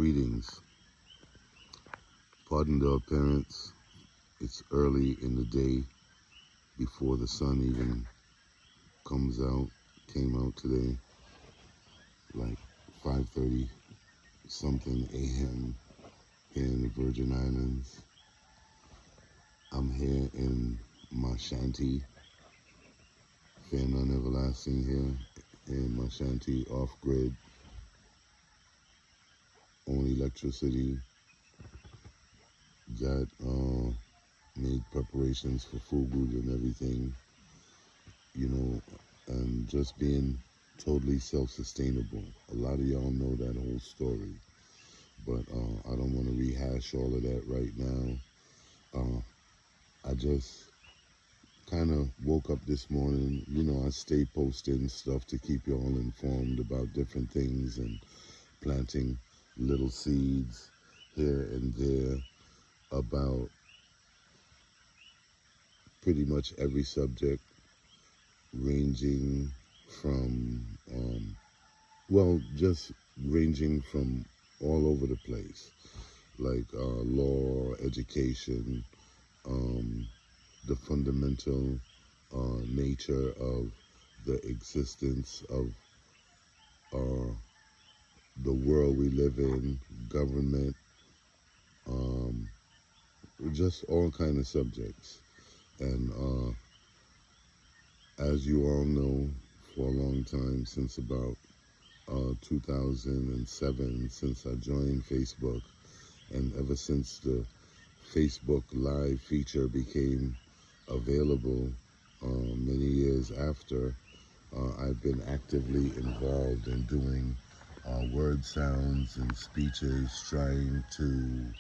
Greetings. Pardon the appearance. It's early in the day before the sun even came out today, like 5:30 something a.m. here in the Virgin Islands. I'm here in my shanty, fear none everlasting here in my shanty, off-grid, on electricity. Got made preparations for food and everything, and just being totally self-sustainable. A lot of y'all know that whole story, but I don't want to rehash all of that right now. I just kind of woke up this morning. I stay posting stuff to keep you all informed about different things and planting little seeds here and there about pretty much every subject, ranging from, just ranging from all over the place, like law, education, the fundamental nature of the existence of the world we live in, government, just all kind of subjects. And as you all know, for a long time, since about 2007, since I joined Facebook, and ever since the Facebook Live feature became available many years after, I've been actively involved in doing word sounds and speeches, trying to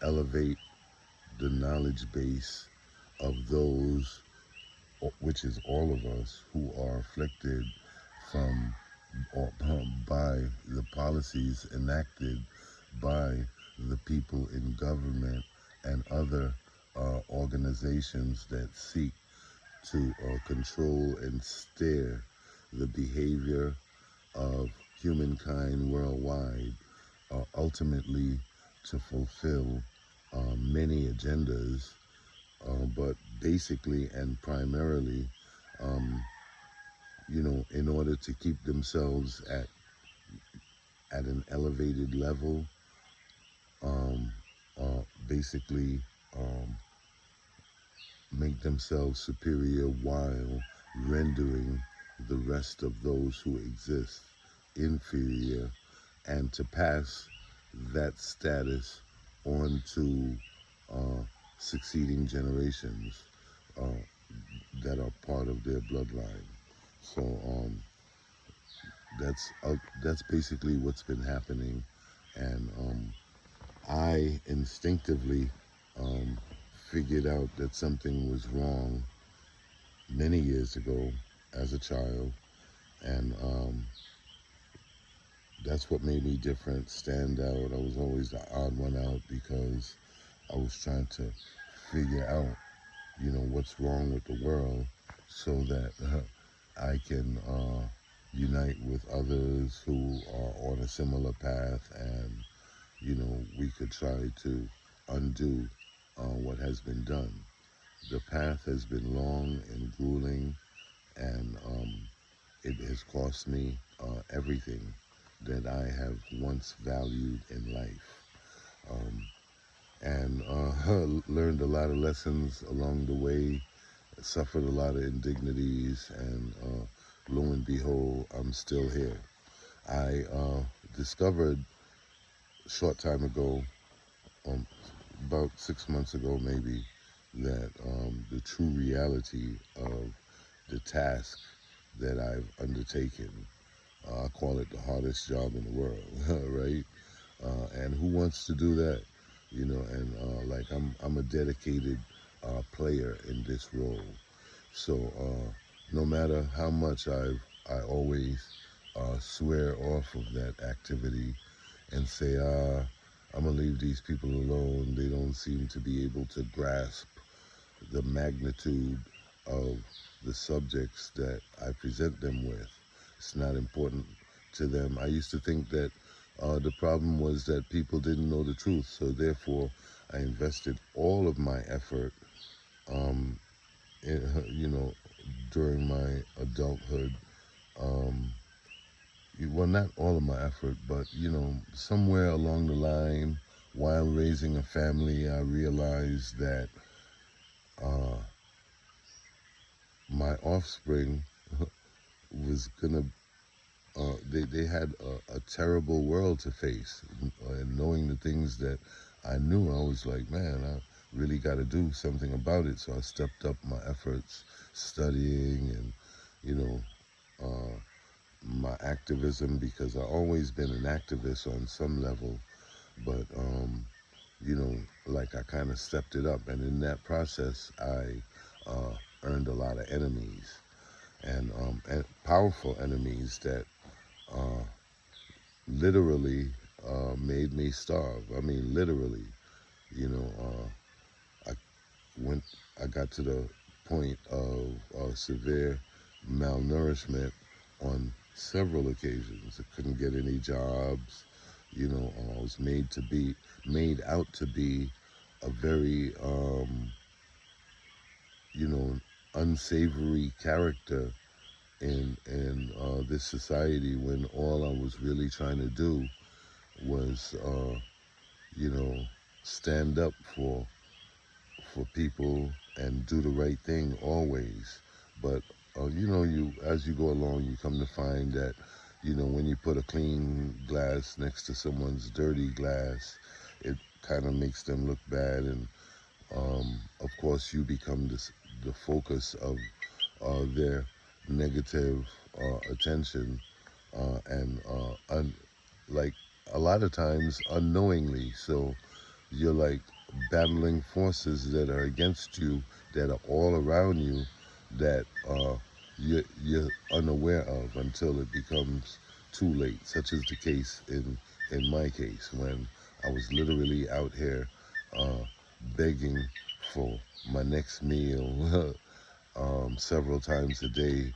elevate the knowledge base of those, which is all of us, who are afflicted from or by the policies enacted by the people in government and other organizations that seek to control and steer the behavior of humankind worldwide, ultimately to fulfill many agendas, but basically and primarily, in order to keep themselves at an elevated level, basically make themselves superior while rendering the rest of those who exist inferior, and to pass that status on to succeeding generations that are part of their bloodline. So that's basically what's been happening, and I instinctively figured out that something was wrong many years ago as a child, and that's what made me different, stand out. I was always the odd one out because I was trying to figure out, what's wrong with the world, so that I can unite with others who are on a similar path, and we could try to undo what has been done. The path has been long and grueling, and it has cost me everything that I have once valued in life, and learned a lot of lessons along the way, suffered a lot of indignities, and lo and behold, I'm still here. I discovered a short time ago, about 6 months ago maybe, that the true reality of the task that I've undertaken, I call it the hardest job in the world, right? And who wants to do that? And like I'm a dedicated player in this role. So no matter how much I always swear off of that activity and say, I'm gonna leave these people alone. They don't seem to be able to grasp the magnitude of the subjects that I present them with. It's not important to them. I used to think that The problem was that people didn't know the truth, so therefore I invested all of my effort, um, you know, during my adulthood. Um, well, not all of my effort, but somewhere along the line, while raising a family, I realized that uh, my offspring was gonna. They had a terrible world to face, and knowing the things that I knew, I was like, man, I really got to do something about it. So I stepped up my efforts, studying, and you know, uh, my activism, because I've always been an activist on some level, but you know, like I kind of stepped it up, and in that process, I earned a lot of enemies, and powerful enemies that uh, literally made me starve. I mean, literally, you know, I went, I got to the point of severe malnourishment on several occasions. I couldn't get any jobs. I was made out to be a very, you know, unsavory character in this society, when all I was really trying to do was, you know, stand up for people and do the right thing always. But you as you go along, you come to find that when you put a clean glass next to someone's dirty glass, it kind of makes them look bad, and of course you become the focus of their negative attention, and like a lot of times unknowingly. So you're like battling forces that are against you, that are all around you, that you're unaware of until it becomes too late. Such is the case in my case, when I was literally out here uh, begging for my next meal several times a day.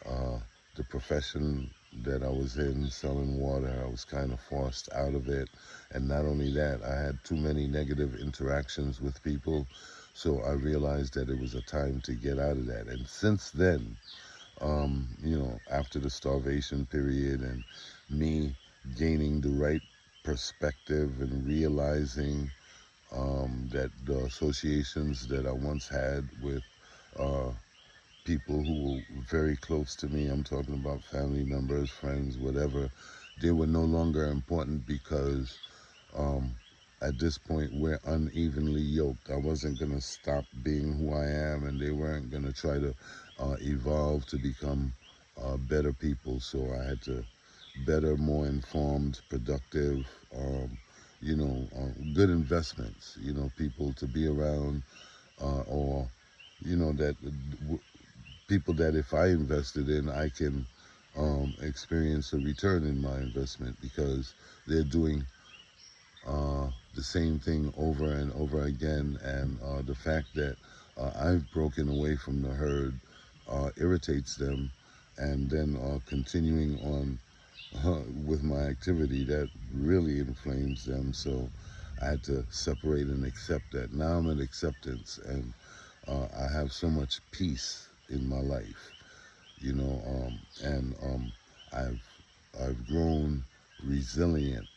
uh, the profession that I was in, selling water, I was kind of forced out of it. And not only that, I had too many negative interactions with people. So I realized that it was a time to get out of that. And since then, after the starvation period and me gaining the right perspective and realizing that the associations that I once had with uh, people who were very close to me, I'm talking about family members, friends, whatever, they were no longer important, because um, at this point we're unevenly yoked. I wasn't going to stop being who I am, and they weren't going to try to evolve to become better people. So I had to better, more informed, productive, good investments, people to be around, or that people that if I invested in, I can experience a return in my investment, because they're doing the same thing over and over again. And the fact that I've broken away from the herd irritates them, and then continuing on with my activity, that really inflames them. So I had to separate and accept that. Now I'm in acceptance, and I have so much peace in my life, and I've I've grown resilient,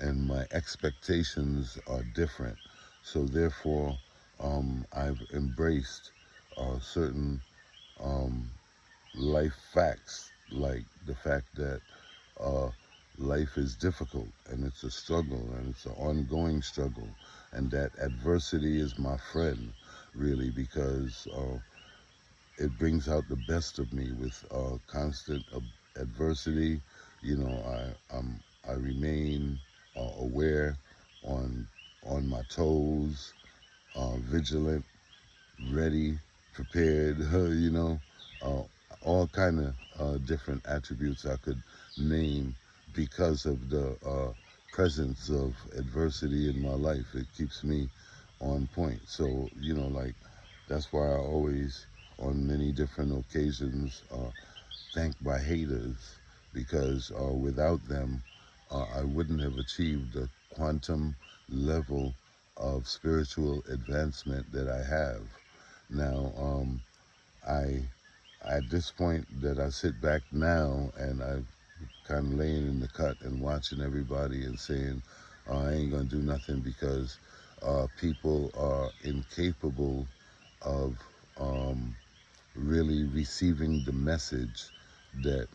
and my expectations are different. So therefore, I've embraced certain um, life facts, like the fact that uh, life is difficult, and it's a struggle, and it's an ongoing struggle, and that adversity is my friend, really, because it brings out the best of me with constant adversity. I remain aware, on my toes, vigilant, ready, prepared. Uh, all kind of different attributes I could name because of the presence of adversity in my life. It keeps me on point. So like, that's why I always, on many different occasions, thank my haters, because without them, I wouldn't have achieved the quantum level of spiritual advancement that I have. Now, I at this point that I sit back now and I'm kind of laying in the cut and watching everybody and saying, I ain't gonna do nothing because people are incapable of um, really receiving the message that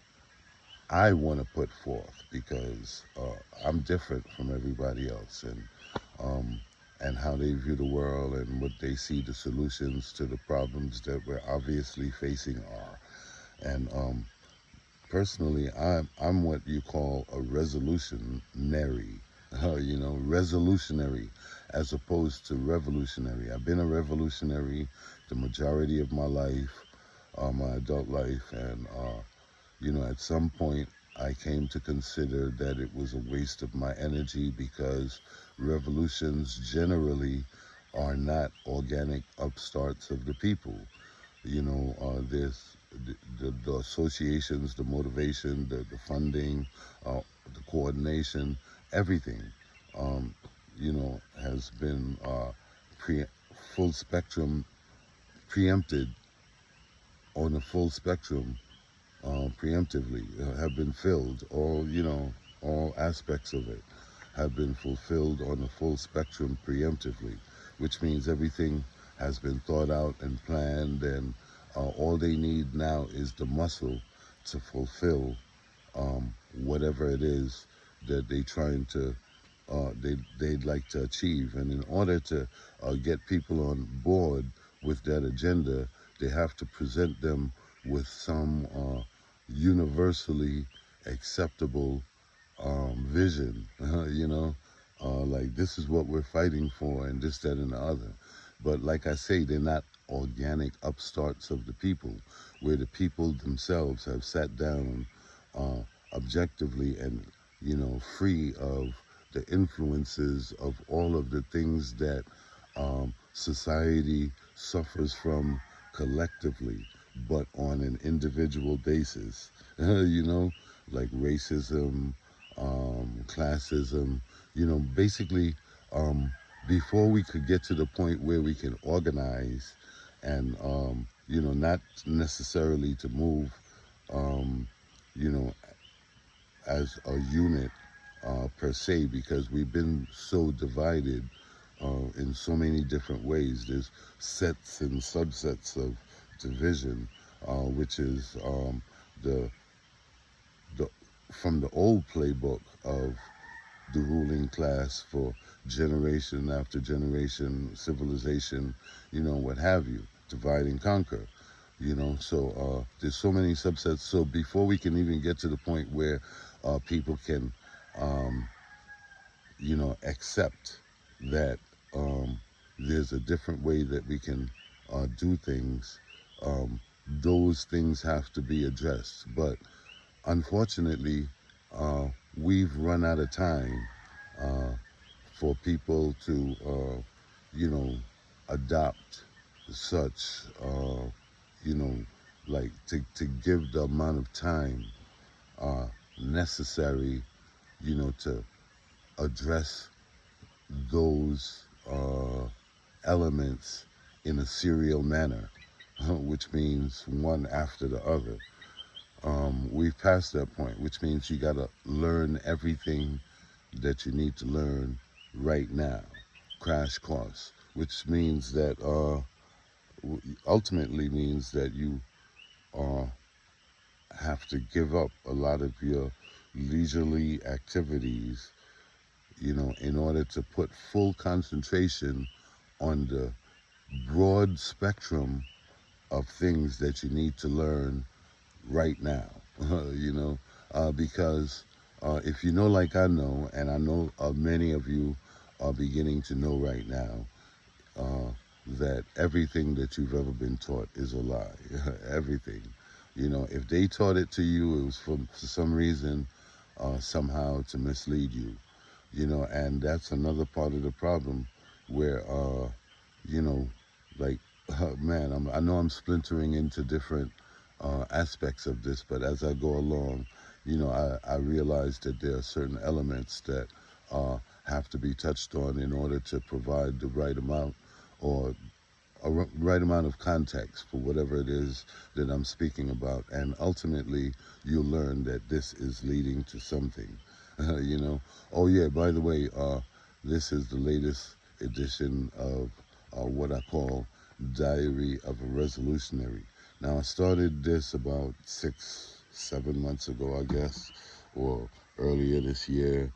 I want to put forth because I'm different from everybody else, um, and how they view the world and what they see the solutions to the problems that we're obviously facing are. And personally, I'm what you call a resolutionary, resolutionary, as opposed to revolutionary. I've been a revolutionary the majority of my life, my adult life, and at some point I came to consider that it was a waste of my energy because revolutions generally are not organic upstarts of the people. There's the associations, the motivation, the funding, the coordination, everything, um, has been pre- full spectrum preempted on a full spectrum preemptively, have been filled. All aspects of it have been fulfilled on a full spectrum preemptively, which means everything has been thought out and planned, and all they need now is the muscle to fulfill whatever it is that they'd like to achieve. And in order to get people on board with that agenda, they have to present them with some universally acceptable vision. Like this is what we're fighting for, and this, that, and the other. But like I say, they're not organic upstarts of the people, where the people themselves have sat down uh, objectively and free of the influences of all of the things that society suffers from collectively, but on an individual basis. Like racism, classism, basically, um, before we could get to the point where we can organize and, not necessarily to move, um, you know, as a unit per se, because we've been so divided in so many different ways. There's sets and subsets of division, which is the the from the old playbook of the ruling class for generation after generation, civilization, what have you, divide and conquer. So there's so many subsets. So before we can even get to the point where people can, um, accept that there's a different way that we can do things, um, those things have to be addressed. But unfortunately, we've run out of time uh, for people to, adopt such, you know, like to give the amount of time necessary, to address those elements in a serial manner, which means one after the other. We've passed that point, which means you got to learn everything that you need to learn right now, crash course, which means that ultimately means that you uh, have to give up a lot of your leisurely activities, in order to put full concentration on the broad spectrum of things that you need to learn right now. Because if you know, like I know, and I know many of you are beginning to know right now, uh, that everything that you've ever been taught is a lie. Everything. If they taught it to you, it was for some reason, somehow to mislead you. And that's another part of the problem where, you know, like, man, I know I'm splintering into different aspects of this, but as I go along, I realized that there are certain elements that have to be touched on in order to provide the right amount or right amount of context for whatever it is that I'm speaking about. And ultimately, you'll learn that this is leading to something. you know. Oh, yeah, by the way, this is the latest edition of what I call Diary of a Resolutionary. Now, I started this about 6, 7 months ago, I guess, or earlier this year,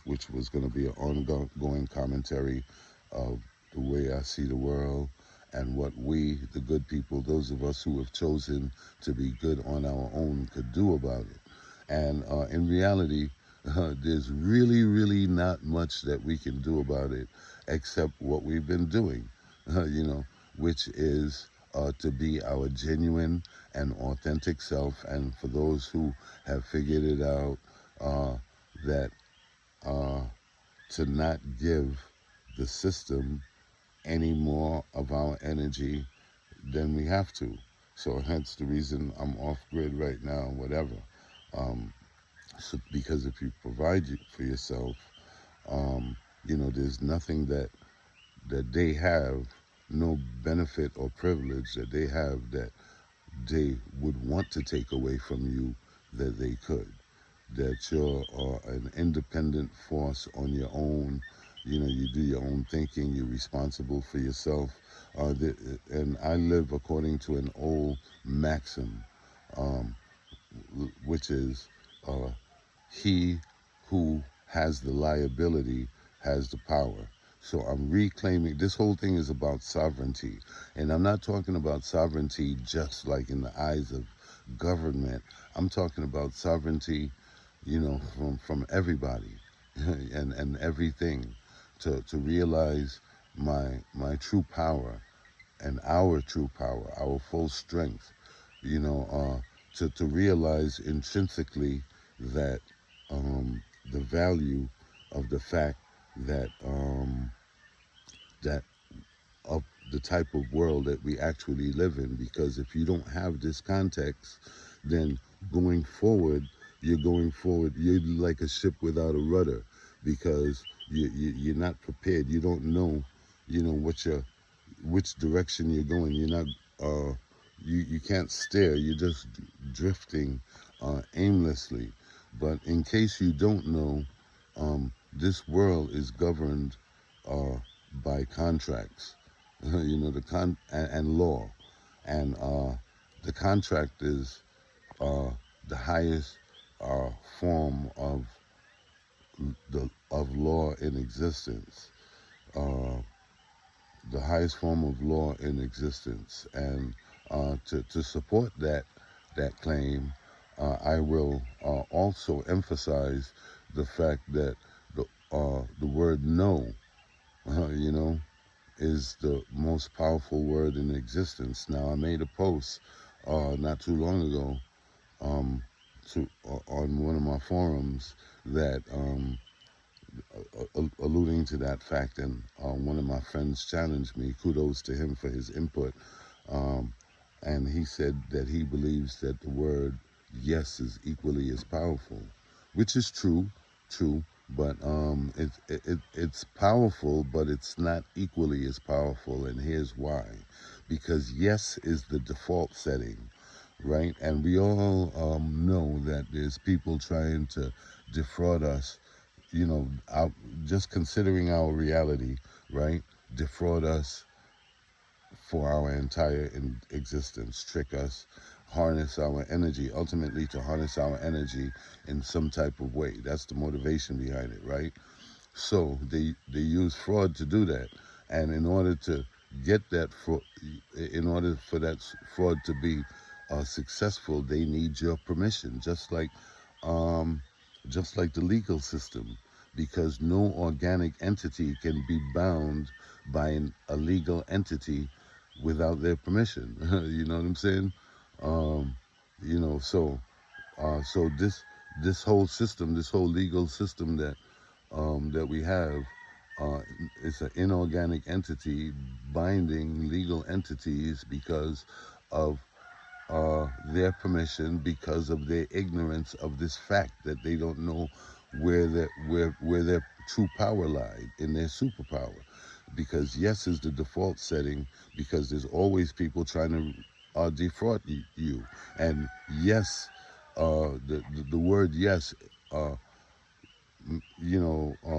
which was going to be an ongoing commentary of the way I see the world and what we, the good people, those of us who have chosen to be good on our own, could do about it. And in reality, there's really, really not much that we can do about it except what we've been doing, which is to be our genuine and authentic self. And for those who have figured it out, that uh, to not give the system any more of our energy than we have to. So hence the reason I'm off grid right now, whatever. Um, because if you provide for yourself, there's nothing that they have, no benefit or privilege that they have that they would want to take away from you that they could. That you're an independent force on your own. You do your own thinking. You're responsible for yourself. And I live according to an old maxim, um, which is uh, he who has the liability has the power. So I'm reclaiming, this whole thing is about sovereignty. And I'm not talking about sovereignty just like in the eyes of government. I'm talking about sovereignty, from everybody and everything to realize my true power and our true power, our full strength, to realize intrinsically that the value of the fact that that of the type of world that we actually live in. Because if you don't have this context, then going forward, you're like a ship without a rudder, because you're not prepared. You don't know, which direction you're going. You're not, you can't steer. You're just drifting aimlessly. But in case you don't know, this world is governed by contracts, and law, and the contract is uh, the highest uh, form of law in existence. Uh, the highest form of law in existence, and to support that claim, I will also emphasize the fact that the word no, you know, is the most powerful word in existence. Now, I made a post not too long ago on one of my forums that alluding to that fact, and one of my friends challenged me. Kudos to him for his input. Um, and he said that he believes that the word yes is equally as powerful, which is true, but it's powerful, but it's not equally as powerful, and here's why. Because yes is the default setting, right? And we all know that there's people trying to defraud us, out, just considering our reality, right? Defraud us for our entire existence, trick us, harness our energy, ultimately to harness our energy in some type of way. That's the motivation behind it, right? So they use fraud to do that, and in order to get that fraud, in order for that fraud to be successful, they need your permission, um, just like the legal system, because no organic entity can be bound by a legal entity without their permission. You know what I'm saying? Um, so so this whole system, this whole legal system that we have, uh, it's an inorganic entity binding legal entities because of their permission because of their ignorance of this fact that they don't know where their true power lied in their superpower. Because yes is the default setting, because there's always people trying to defraud you. And yes, the word yes, uh,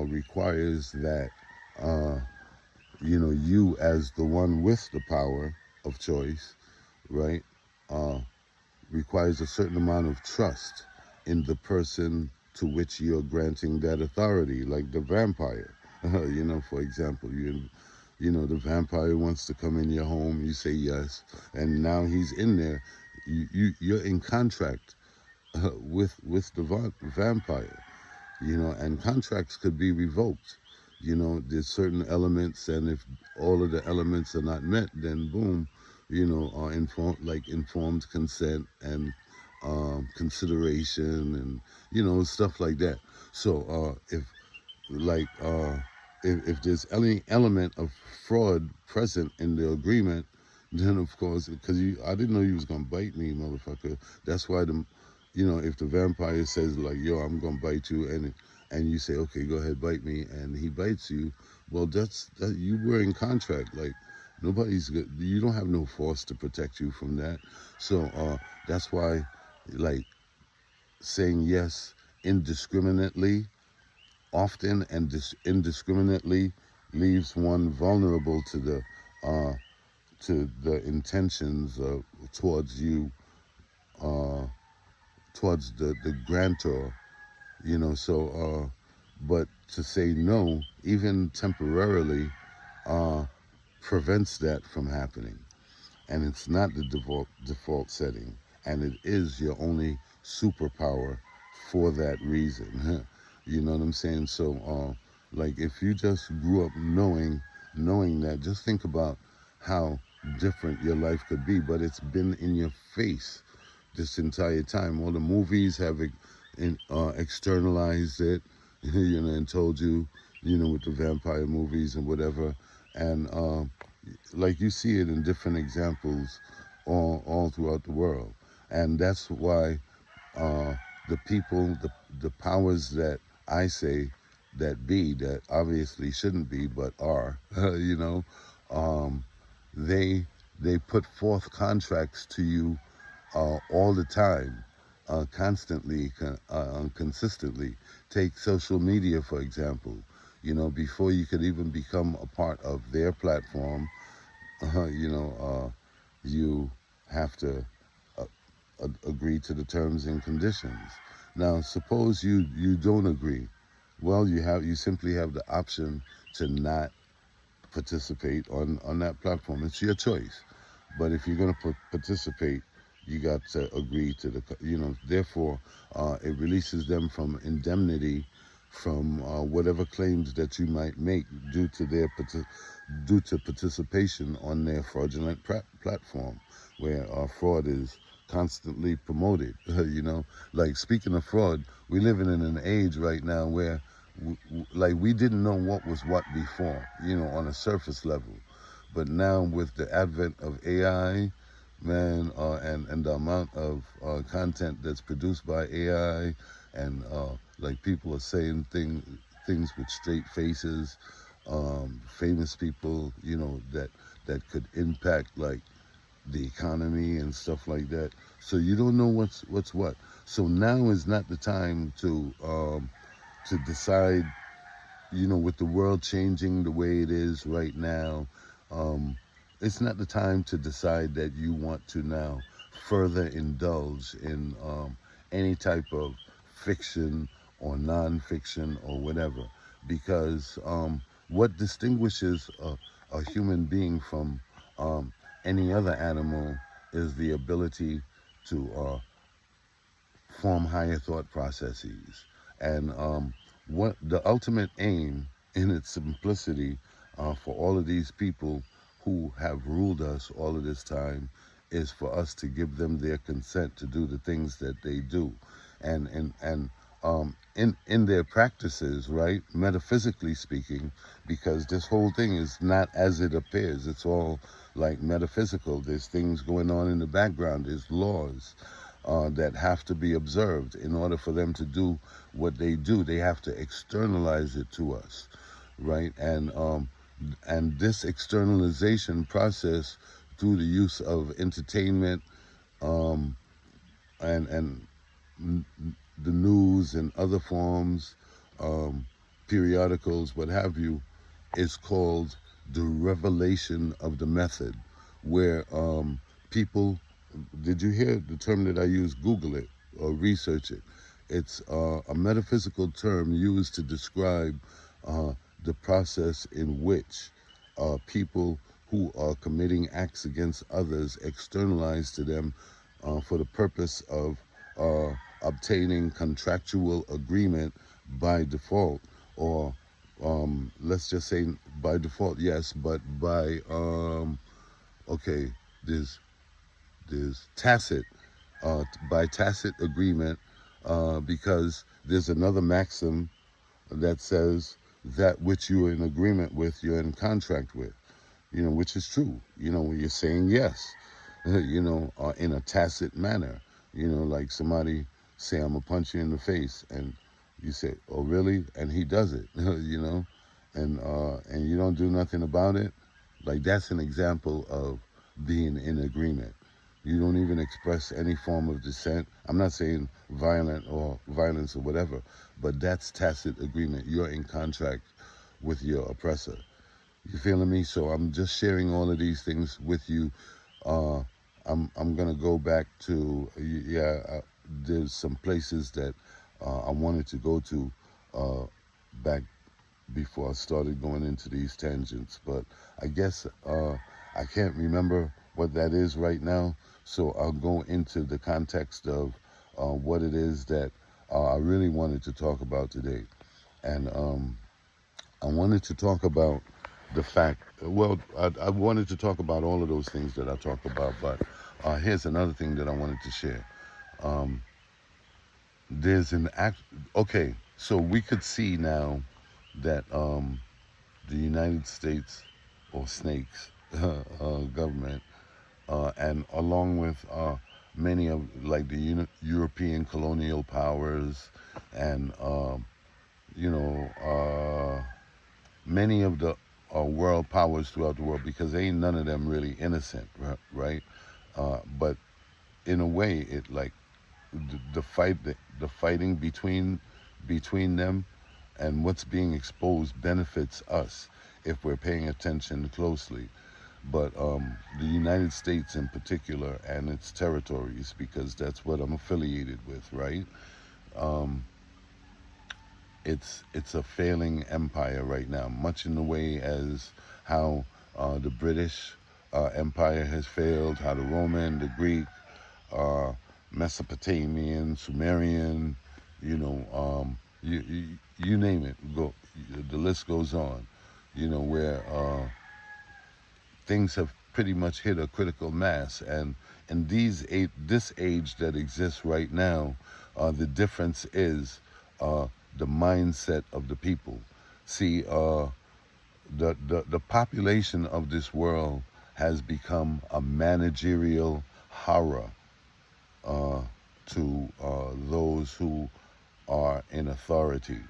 requires that uh, you as the one with the power of choice, right? Uh, Requires a certain amount of trust in the person to which you're granting that authority, like the vampire. For example, the vampire wants to come in your home, you say yes, and now he's in there. You're in contract with the vampire, and contracts could be revoked. There's certain elements, and if all of the elements are not met, then boom, informed consent and consideration and stuff like that. So like uh, if there's any element of fraud present in the agreement, then of course, because I didn't know you was gonna bite me, motherfucker. That's why if the vampire says like, "Yo, I'm gonna bite you," and you say, "Okay, go ahead, bite me," and he bites you, well, that you were in contract. Like nobody's good. You don't have no force to protect you from that. So that's why, like saying yes indiscriminately often and indiscriminately leaves one vulnerable uh, to the intentions towards you, uh, towards the grantor. But to say no, even temporarily, uh, prevents that from happening. And it's not the default setting, and it is your only superpower for that reason. You know what I'm saying? So like if you just grew up knowing that, just think about how different your life could be, but it's been in your face this entire time. All the movies have externalized it, and told you, with the vampire movies and whatever. And like you see it in different examples all throughout the world. And that's why uh, the people, the powers that I say that be, that obviously shouldn't be, but are, um, they they put forth contracts to you all the time, constantly, consistently. Take social media, for example. Before you could even become a part of their platform, uh, you know, uh, you have to uh, agree to the terms and conditions. Now, suppose you don't agree. Well, you simply have the option to not participate on that platform. It's your choice. But if you're going to participate, you got to agree to therefore, it releases them from indemnity from whatever claims that you might make due to due to participation on their fraudulent platform, where fraud is constantly promoted. Like speaking of fraud, we're living in an age right now where like we didn't know what was what before, on a surface level. But now with the advent of AI, man, and the amount of content that's produced by AI, and like people are saying things with straight faces, famous people, that could impact like the economy and stuff like that. So you don't know what's what. So now is not the time to decide, with the world changing the way it is right now. um, it's not the time to decide that you want to now further indulge in any type of fiction or nonfiction or whatever, because what distinguishes a human being from um, any other animal is the ability to form higher thought processes. And what the ultimate aim, in its simplicity, for all of these people who have ruled us all of this time, is for us to give them their consent to do the things that they do. And in their practices, right? Metaphysically speaking, because this whole thing is not as it appears. It's all like metaphysical. There's things going on in the background. There's laws that have to be observed. In order for them to do what they do, they have to externalize it to us, right? And this externalization process through the use of entertainment, um, and the news and other forms, um, periodicals, what have you, is called the revelation of the method, where people, did you hear the term that I use? Google it or research it. It's a metaphysical term used to describe uh, the process in which people who are committing acts against others externalize to them for the purpose of uh, obtaining contractual agreement by default, or let's just say by default, yes, but by okay, there's tacit, by tacit agreement, because there's another maxim that says that which you're in agreement with, you're in contract with, which is true. When you're saying yes, in a tacit manner, like somebody say, I'm gonna punch you in the face, and you say, oh really? And he does it, and you don't do nothing about it. Like, that's an example of being in agreement. You don't even express any form of dissent. I'm not saying violent or violence or whatever, but that's tacit agreement. You're in contract with your oppressor. You feeling me? So I'm just sharing all of these things with you. Uh, I'm gonna go back to, yeah. There's some places that I wanted to go to back before I started going into these tangents, but I guess I can't remember what that is right now. So I'll go into the context of what it is that I really wanted to talk about today, and I wanted to talk about the fact. Well, I wanted to talk about all of those things that I talk about, but here's another thing that I wanted to share. Um, there's an act. Okay, so we could see now that the United States, or snakes, government, and along with many of, like, the European colonial powers, and you know many of the world powers throughout the world, because ain't none of them really innocent, right? But in a way, it, like, the fighting between them and what's being exposed benefits us if we're paying attention closely. But the United States in particular and its territories, because that's what I'm affiliated with, right? Um, it's a failing empire right now, much in the way as how the British Empire has failed, how the Roman, the Greek, uh, Mesopotamian, Sumerian, you name it, go, the list goes on. Where things have pretty much hit a critical mass, and in this age that exists right now, the difference is the mindset of the people. See, the population of this world has become a managerial horror uh, to those who are in authority,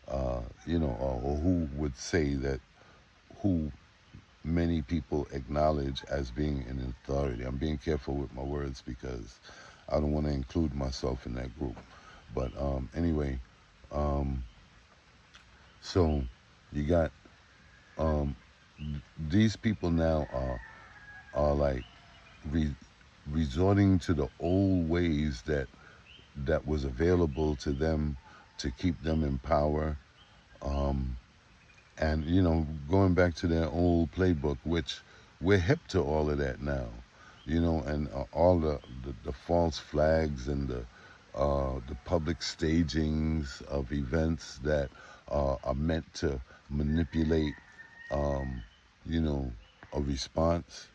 or who would say that, who many people acknowledge as being in authority. I'm being careful with my words because I don't want to include myself in that group. But anyway, um, so you got um, these people now are like resorting to the old ways that was available to them to keep them in power. Um, and going back to their old playbook, which we're hip to all of that now, and all the false flags and the public stagings of events that are meant to manipulate, um, you know a response,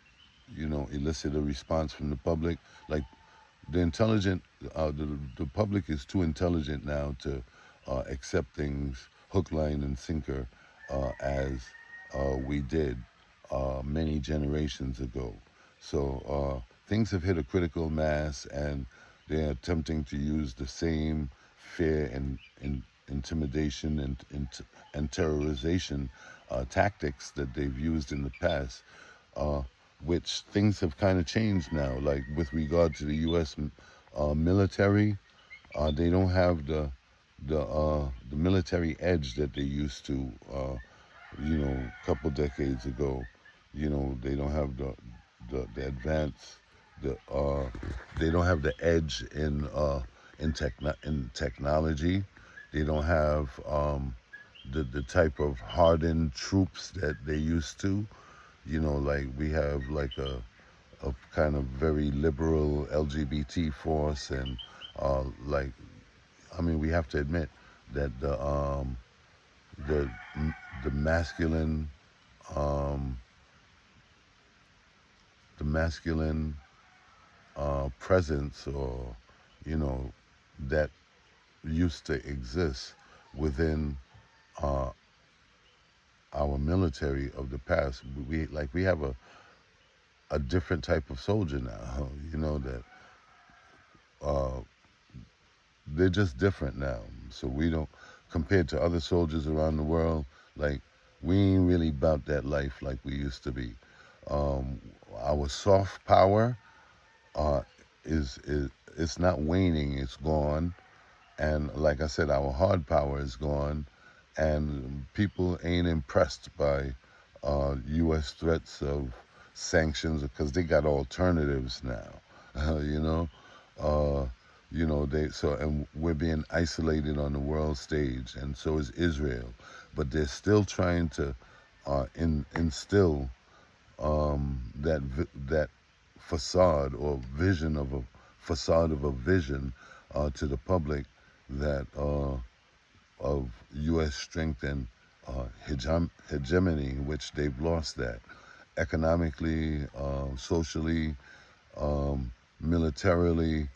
elicit a response from the public. Like, the intelligent the public is too intelligent now to accept things hook, line, and sinker as we did many generations ago. So things have hit a critical mass, and they're attempting to use the same fear and intimidation and terrorization tactics that they've used in the past, uh, which things have kind of changed now. Like with regard to the U.S. Military, they don't have the military edge that they used to. A couple decades ago. They don't have the advance, the they don't have the edge in technology. They don't have the type of hardened troops that they used to. Like we have like a kind of very liberal LGBT force, and like I mean we have to admit that the the masculine um, the masculine presence, or you know that used to exist within uh, our military of the past. We have a different type of soldier now. That uh, they're just different now. So we don't, compared to other soldiers around the world, like we ain't really about that life like we used to be. Um, our soft power uh, is it's not waning; it's gone. And like I said, our hard power is gone, and people ain't impressed by U.S. threats of sanctions because they got alternatives now. You know, uh, they so and we're being isolated on the world stage, and so is Israel. But they're still trying to instill that facade or vision of a facade of a vision to the public that of U.S. strength and hegemony, which they've lost that economically, socially, militarily,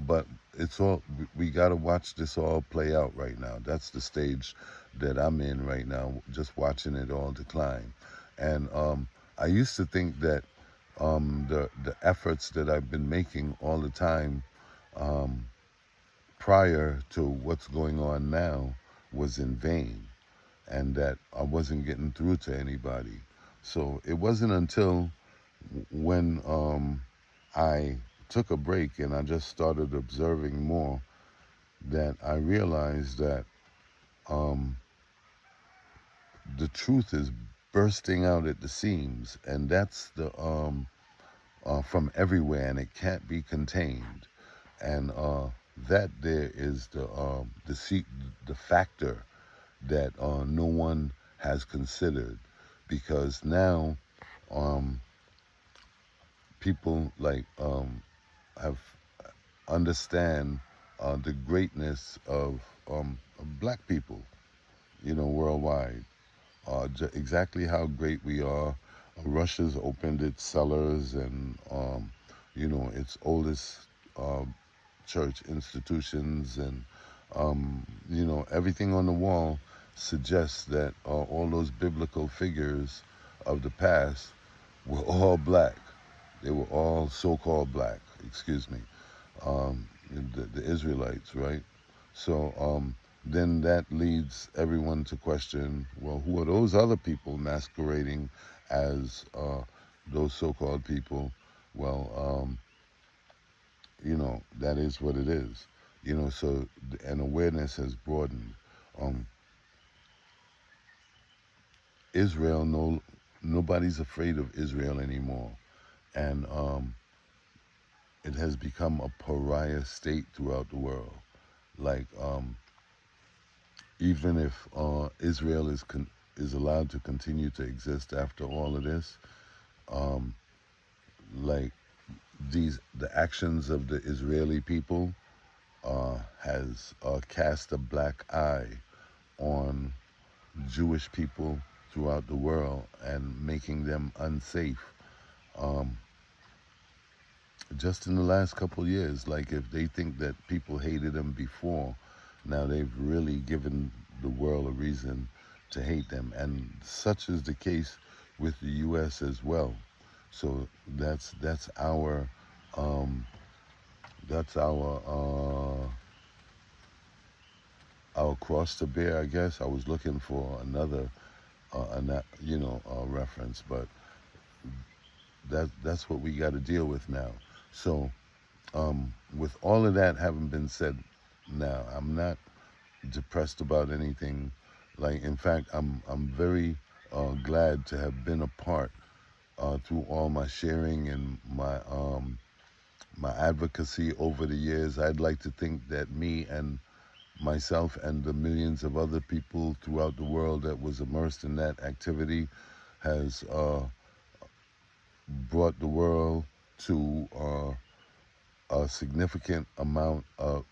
but it's all we got to watch this all play out right now. That's the stage that I'm in right now, just watching it all decline. And I used to think that the efforts that I've been making all the time um, prior to what's going on now was in vain, and that I wasn't getting through to anybody. So it wasn't until when I took a break and I just started observing more that I realized that um, the truth is bursting out at the seams, and that's the from everywhere, and it can't be contained. And that there is the factor that no one has considered, because now um, people like have understand the greatness of black people, worldwide. Exactly how great we are. Russia's opened its cellars and its oldest uh, church institutions, and everything on the wall suggests that all those biblical figures of the past were all black. They were all so-called black. Excuse me, the Israelites, right? So then that leads everyone to question, well, who are those other people masquerading as those so-called people? Well, that is what it is. So an awareness has broadened. Um, Israel, nobody's afraid of Israel anymore, and it has become a pariah state throughout the world. Like even if Israel is allowed to continue to exist after all of this, um, like the actions of the Israeli people has cast a black eye on Jewish people throughout the world and making them unsafe. Um, just in the last couple of years. Like if they think that people hated them before, now they've really given the world a reason to hate them, and such is the case with the U.S. as well. So that's um, that's our cross to bear, I guess. I was looking for another reference, but that's what we got to deal with now. So with all of that having been said, now I'm not depressed about anything. Like in fact, I'm very glad to have been a part through all my sharing and my advocacy over the years. I'd like to think that me and myself and the millions of other people throughout the world that was immersed in that activity has brought the world to a significant amount of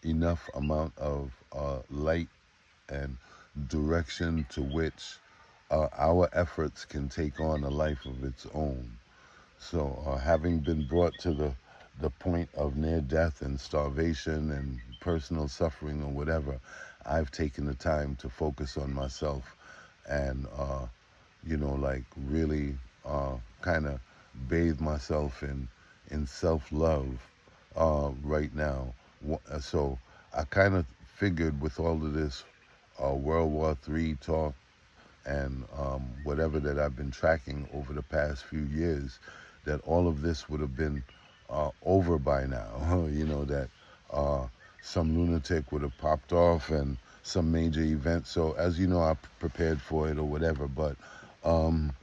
enough amount of light and direction to which our efforts can take on a life of its own. So, having been brought to the point of near death and starvation and personal suffering or whatever, I've taken the time to focus on myself and, like really kind of bathe myself in self love right now. So, I kind of figured with all of this World War III talk and whatever that I've been tracking over the past few years, that all of this would have been over by now. That uh, some lunatic would have popped off and some major event. So as you know, I prepared for it or whatever. But um,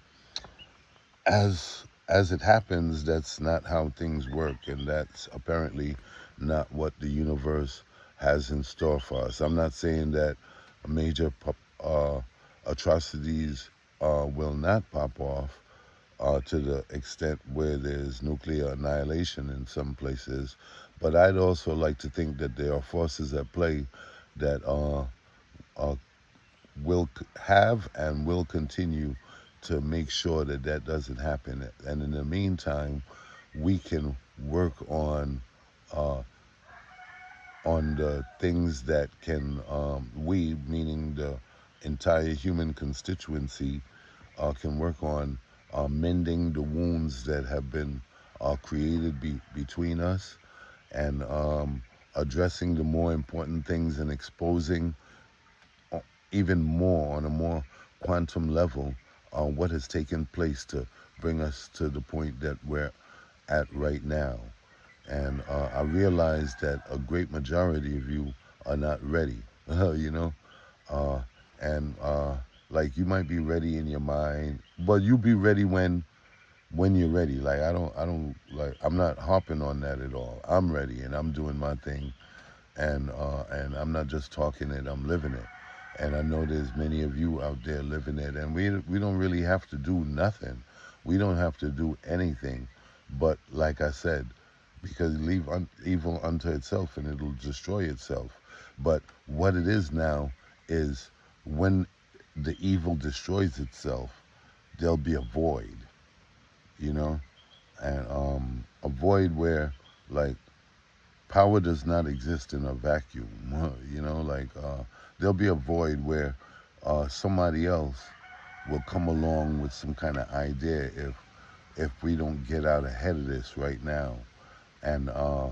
as it happens, that's not how things work, and that's apparently not what the universe has in store for us. I'm not saying that major atrocities will not pop off to the extent where there's nuclear annihilation in some places, but I'd also like to think that there are forces at play that uh, have and will continue to make sure that that doesn't happen. And in the meantime, we can work uh, on the things that can we, meaning the entire human constituency, can work on mending the wounds that have been created between us and addressing the more important things and exposing even more on a more quantum level what has taken place to bring us to the point that we're at right now. And I realize that a great majority of you are not ready, you know, uh, and like you might be ready in your mind, but you be ready when you're ready. Like I don't like I'm not harping on that at all. I'm ready and I'm doing my thing, and I'm not just talking it, I'm living it. And I know there's many of you out there living it, and we don't really have to do nothing. We don't have to do anything, but like I said, because leave evil unto itself and it'll destroy itself. But what it is now is when the evil destroys itself, there'll be a void, you know, and a void where like power does not exist in a vacuum. Like there'll be a void where somebody else will come along with some kind of idea if we don't get out ahead of this right now and uh,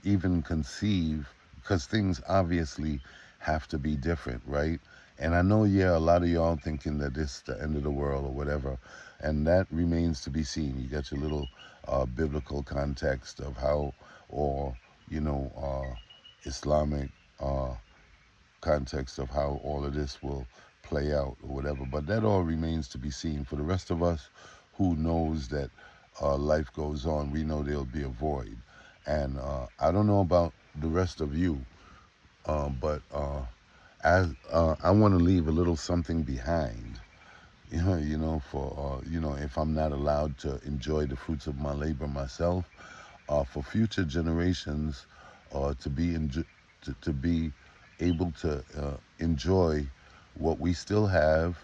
even conceive, because things obviously have to be different, right? And I know, yeah, a lot of y'all thinking that this is the end of the world or whatever, and that remains to be seen. You got your little biblical context of how, or Islamic context of how all of this will play out or whatever. But that all remains to be seen. For the rest of us who knows that life goes on, we know there'll be a void. And I don't know about the rest of you, but as I want to leave a little something behind. For if I'm not allowed to enjoy the fruits of my labor myself, for future generations to be to be able to enjoy what we still have,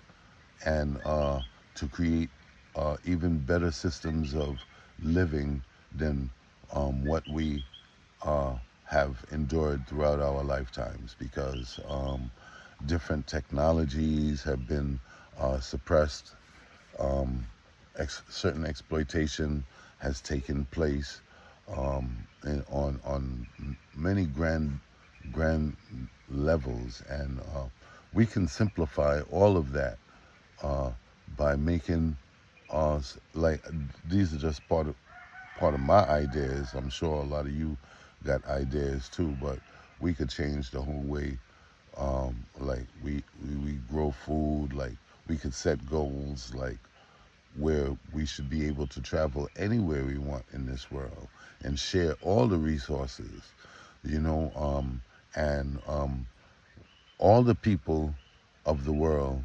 and to create even better systems of living than what we uh, have endured throughout our lifetimes, because different technologies have been suppressed. Um, Certain exploitation has taken place on many grand levels, and we can simplify all of that uh, by making like, these are just part of my ideas. I'm sure a lot of you got ideas too, but we could change the whole way. Like we grow food. Like, we could set goals, like where we should be able to travel anywhere we want in this world and share all the resources, you know, and all the people of the world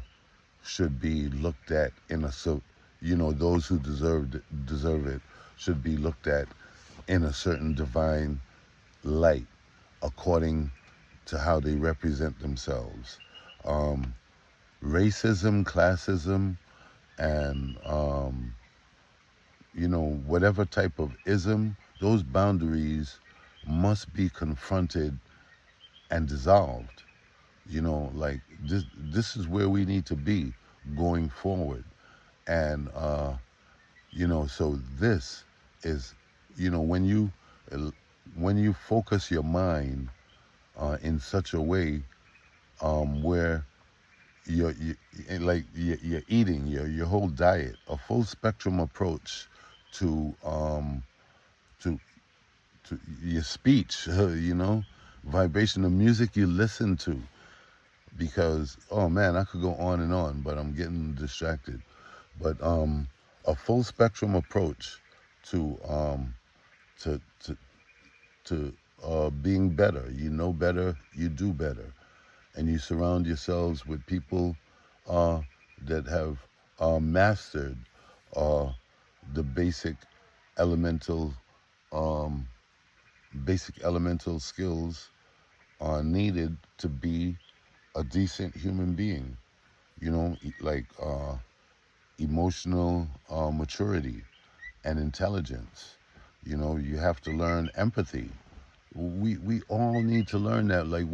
should be looked at in a those who deserve it should be looked at in a certain divine light, according to how they represent themselves. Um, Racism, classism, and whatever type of ism, those boundaries must be confronted and dissolved. Like, this is where we need to be going forward. And so this is, when you focus your mind in such a way where you're eating your whole diet, a full spectrum approach to to to your speech, vibration, the music you listen to, because, oh man, I could go on and on, but I'm getting distracted. But a full spectrum approach to to to being better. You know better, you do better, and you surround yourselves with people uh, that have mastered uh, the elemental um, basic elemental skills are needed to be a decent human being. Like emotional maturity and intelligence. You have to learn empathy. We all need to learn that. Like,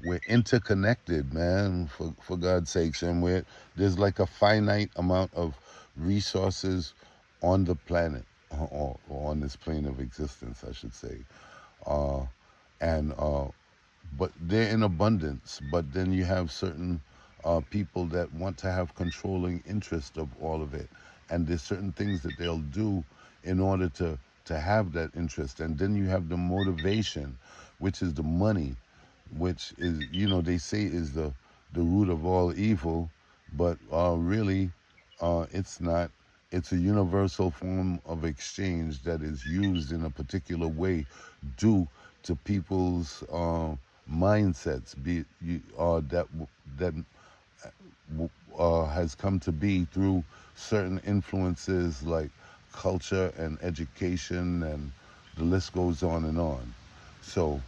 we're interconnected, man. For God's sakes, and there's like a finite amount of resources on the planet, or on this plane of existence, I should say. Uh, and But they're in abundance. But then you have certain people that want to have controlling interest of all of it, and there's certain things that they'll do in order to have that interest. And then you have the motivation, which is the money, which is, they say is the root of all evil, but really it's not. It's a universal form of exchange that is used in a particular way due to people's mindsets, that has come to be through certain influences like culture and education, and the list goes on and on. So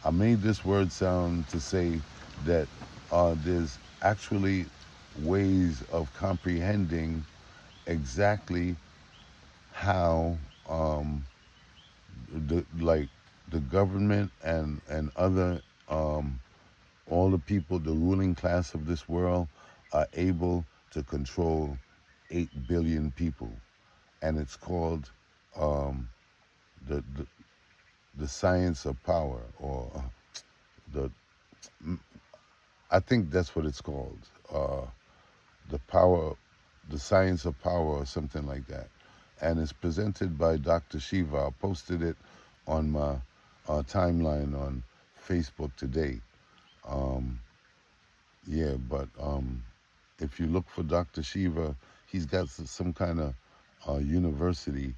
I made this word sound to say that there's actually ways of comprehending exactly how the government and other all the people, the ruling class of this world, are able to control 8 billion people, and it's called um, the the science of power, or the I think that's what it's called, the power, the science of power, or something like that. And it's presented by Dr. Shiva. I posted it on my timeline on Facebook today. Um, yeah, but if you look for Dr. Shiva, he's got some kind of university,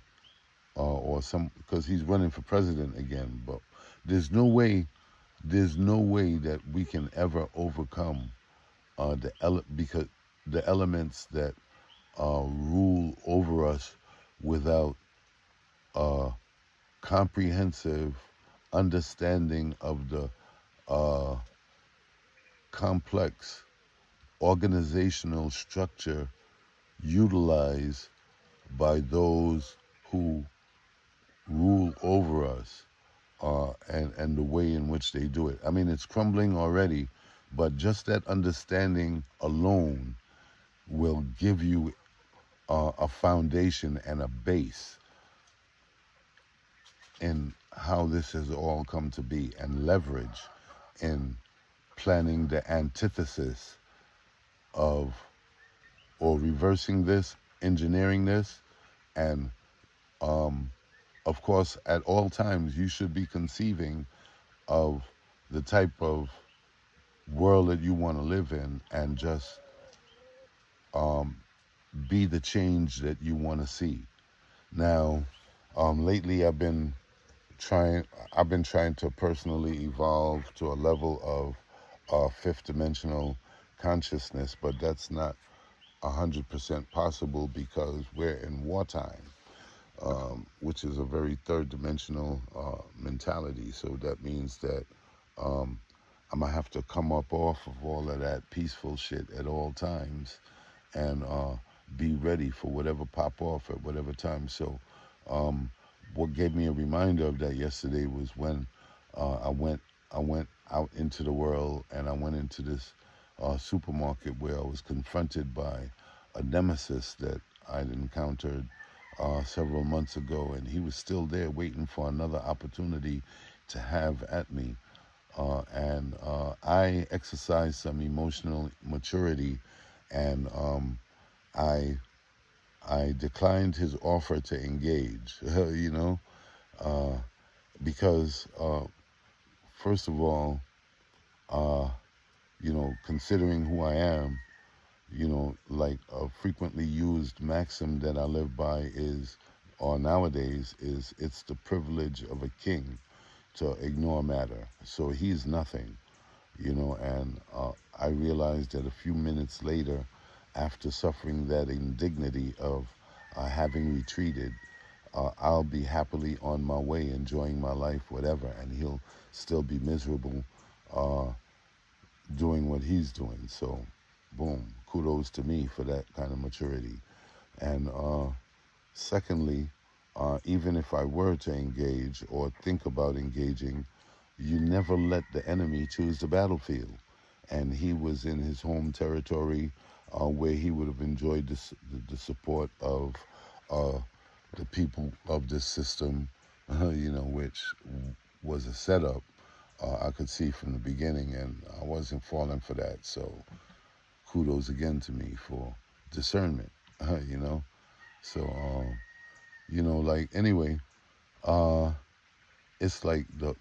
or some, because he's running for president again. But there's no way, there's no way that we can ever overcome because the elements that rule over us without a comprehensive understanding of the uh, complex organizational structure utilized by those who rule over us, and the way in which they do it. I mean, it's crumbling already, but just that understanding alone will give you a foundation and a base in how this has all come to be, and leverage in planning the antithesis of, or reversing this, engineering this, and um, of course, at all times, you should be conceiving of the type of world that you want to live in, and just um, be the change that you want to see. Now, lately, trying I've been trying to personally evolve to a level of fifth dimensional consciousness, but that's not 100% possible because we're in wartime, which is a very third dimensional mentality. So that means that um, I'm gonna have to come up off of all of that peaceful shit at all times, and be ready for whatever pop off at whatever time. So, what gave me a reminder of that yesterday was when I went out into the world, and I went into this supermarket where I was confronted by a nemesis that I'd encountered several months ago, and he was still there waiting for another opportunity to have at me. And I exercised some emotional maturity, and I I declined his offer to engage. Uh, because first of all, uh, considering who I am, like a frequently used maxim that I live by is, or nowadays is, it's the privilege of a king to ignore matter. So he's nothing, and I realized that a few minutes later, after suffering that indignity of having retreated, I'll be happily on my way, enjoying my life, whatever, and he'll still be miserable uh, doing what he's doing. So, boom, kudos to me for that kind of maturity. And secondly, even if I were to engage or think about engaging, you never let the enemy choose the battlefield. And he was in his home territory, where he would have enjoyed the support of uh, the people of this system, which was a setup. I could see from the beginning, and I wasn't falling for that. So kudos again to me for discernment, you know. So, like anyway, uh, it's like the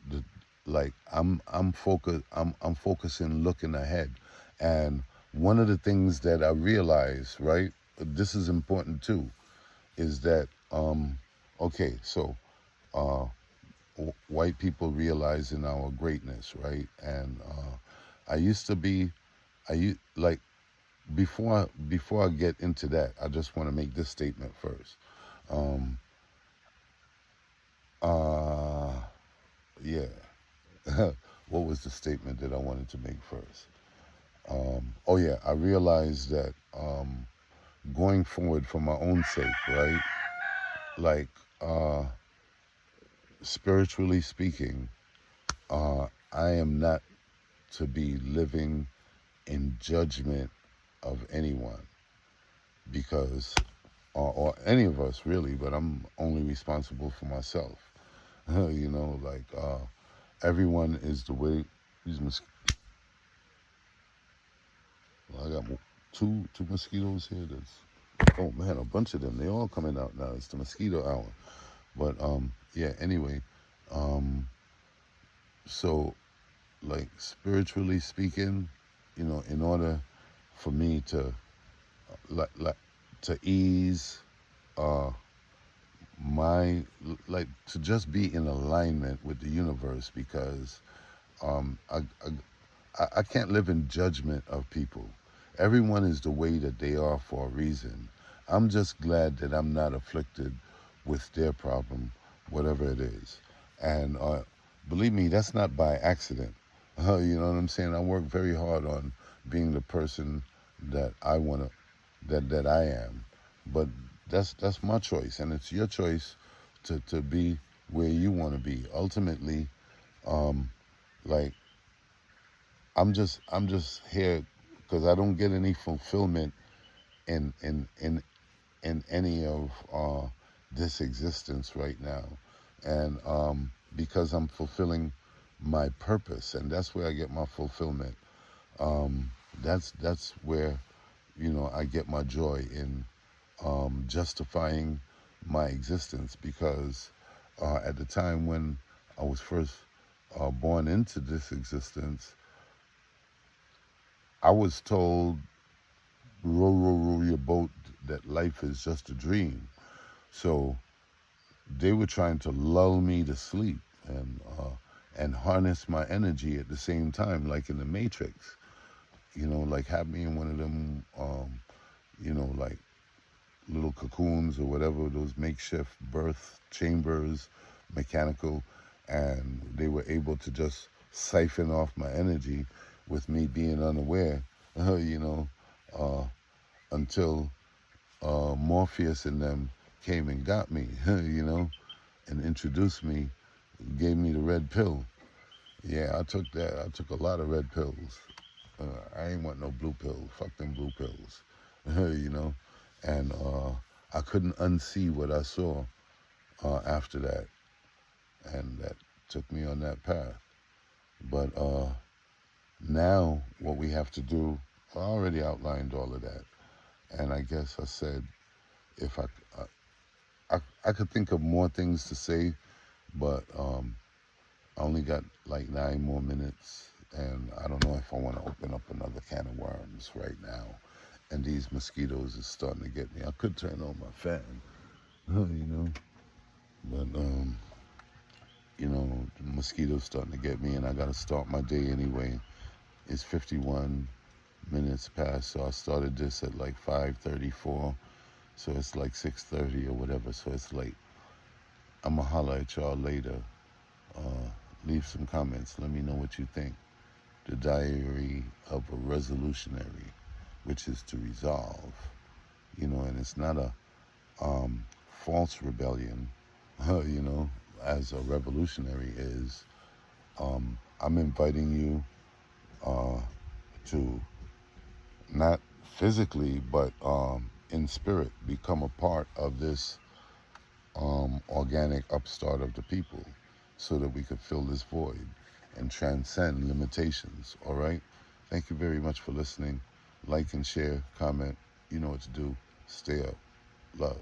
like I'm focusing, looking ahead, and one of the things that I realize, right, this is important too, is that okay, so uh, white people realizing our greatness, right, and I used to be, like, before I get into that, I just want to make this statement first. Um, uh, yeah. What was the statement that I wanted to make first? Oh yeah, I realized that going forward for my own sake, right? Like spiritually speaking, I am not to be living in judgment of anyone, because, or any of us really, but I'm only responsible for myself. Like everyone is the way. These Well, I got two mosquitoes here. That's, oh man, a bunch of them. They all coming out now. It's the mosquito hour. But yeah. Anyway, um, so like spiritually speaking, in order for me to like to ease uh my, like, to just be in alignment with the universe, because um I, I can't live in judgment of people. Everyone is the way that they are for a reason. I'm just glad that I'm not afflicted with their problem, whatever it is. And believe me, that's not by accident. You know what I'm saying? I work very hard on being the person that I want to, that I am. But that's my choice, and it's your choice to be where you want to be. Ultimately, um, like I'm just here because I don't get any fulfillment in any of this existence right now, and because I'm fulfilling my purpose, and that's where I get my fulfillment. Um, that's where I get my joy in justifying my existence because at the time when I was first born into this existence, I was told, row, row, row your boat, that life is just a dream. So they were trying to lull me to sleep and harness my energy at the same time, like in the Matrix. Like have me in one of them, like little cocoons or whatever, those makeshift birth chambers, mechanical, and they were able to just siphon off my energy with me being unaware, you know, uh, until Morpheus and them came and got me, and introduced me, gave me the red pill. Yeah, I took that. I took a lot of red pills. I ain't want no blue pills. Fuck them blue pills, you know. And I couldn't unsee what I saw after that, and that took me on that path. But now, what we have to do, I already outlined all of that, and I guess I said if I could think of more things to say, but I only got like 9 more minutes, and I don't know if I want to open up another can of worms right now. And these mosquitoes is starting to get me. I could turn on my fan, you know, but the mosquitoes starting to get me, and I gotta start my day anyway. It's 51 minutes past, so I started this at like 5:34, so it's like 6:30 or whatever. So it's late. I'ma holler at y'all later. Leave some comments. Let me know what you think. The Diary of a Resolutionary, which is to resolve, and it's not a false rebellion, as a revolutionary is. I'm inviting you to not physically, but in spirit, become a part of this organic upstart of the people so that we could fill this void and transcend limitations. All right? Thank you very much for listening. Like and share, comment. You know what to do. Stay up. Love.